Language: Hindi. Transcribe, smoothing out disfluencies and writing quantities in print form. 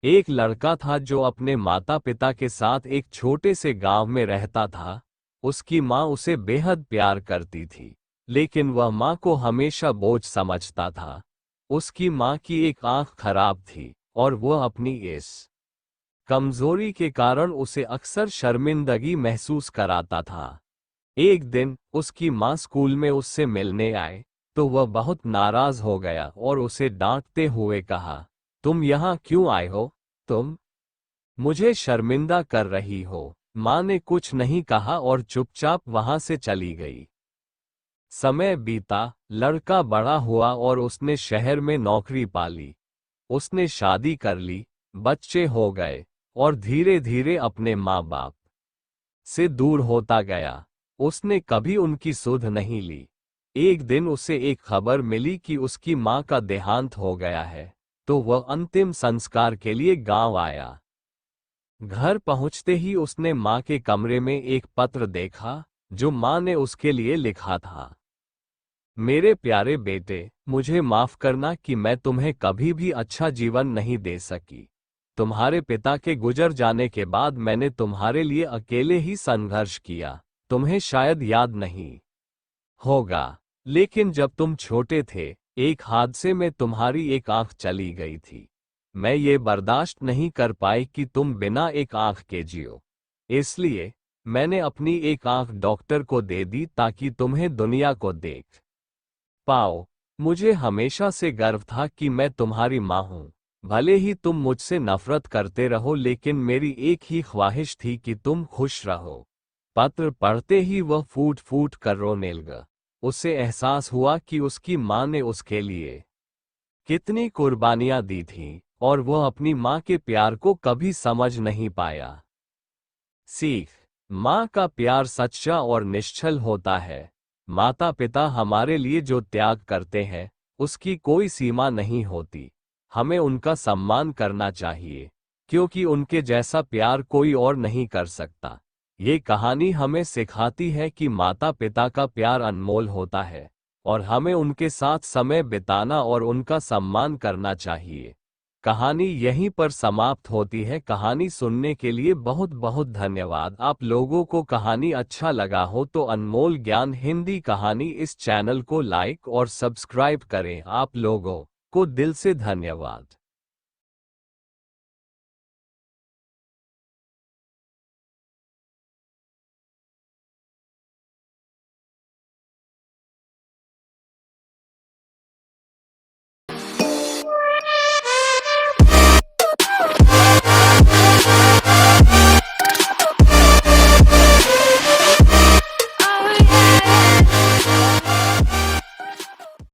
एक लड़का था जो अपने माता पिता के साथ एक छोटे से गांव में रहता था। उसकी माँ उसे बेहद प्यार करती थी, लेकिन वह माँ को हमेशा बोझ समझता था। उसकी माँ की एक आंख खराब थी और वह अपनी इस कमजोरी के कारण उसे अक्सर शर्मिंदगी महसूस कराता था। एक दिन उसकी माँ स्कूल में उससे मिलने आए तो वह बहुत नाराज हो गया और उसे डांटते हुए कहा, तुम यहाँ क्यों आए हो? तुम मुझे शर्मिंदा कर रही हो। माँ ने कुछ नहीं कहा और चुपचाप वहां से चली गई। समय बीता, लड़का बड़ा हुआ और उसने शहर में नौकरी पा ली। उसने शादी कर ली, बच्चे हो गए और धीरे धीरे अपने माँ बाप से दूर होता गया। उसने कभी उनकी सुध नहीं ली। एक दिन उसे एक खबर मिली कि उसकी माँ का देहांत हो गया है, तो वह अंतिम संस्कार के लिए गांव आया। घर पहुंचते ही उसने माँ के कमरे में एक पत्र देखा जो माँ ने उसके लिए लिखा था। मेरे प्यारे बेटे, मुझे माफ करना कि मैं तुम्हें कभी भी अच्छा जीवन नहीं दे सकी। तुम्हारे पिता के गुजर जाने के बाद मैंने तुम्हारे लिए अकेले ही संघर्ष किया। तुम्हें शायद याद नहीं होगा, लेकिन जब तुम छोटे थे, एक हादसे में तुम्हारी एक आंख चली गई थी। मैं ये बर्दाश्त नहीं कर पाई कि तुम बिना एक आंख के जियो। इसलिए मैंने अपनी एक आंख डॉक्टर को दे दी ताकि तुम्हें दुनिया को देख पाओ। मुझे हमेशा से गर्व था कि मैं तुम्हारी माँ हूँ। भले ही तुम मुझसे नफरत करते रहो, लेकिन मेरी एक ही ख्वाहिश थी कि तुम खुश रहो। पत्र पढ़ते ही वह फूट फूट कर रोने लगा। उसे एहसास हुआ कि उसकी माँ ने उसके लिए कितनी कुर्बानियां दी थीं और वह अपनी माँ के प्यार को कभी समझ नहीं पाया। सीख: माँ का प्यार सच्चा और निश्चल होता है। माता पिता हमारे लिए जो त्याग करते हैं, उसकी कोई सीमा नहीं होती। हमें उनका सम्मान करना चाहिए, क्योंकि उनके जैसा प्यार कोई और नहीं कर सकता। ये कहानी हमें सिखाती है कि माता पिता का प्यार अनमोल होता है और हमें उनके साथ समय बिताना और उनका सम्मान करना चाहिए। कहानी यहीं पर समाप्त होती है। कहानी सुनने के लिए बहुत बहुत धन्यवाद। आप लोगों को कहानी अच्छा लगा हो तो अनमोल ज्ञान हिंदी कहानी इस चैनल को लाइक और सब्सक्राइब करें। आप लोगों को दिल से धन्यवाद।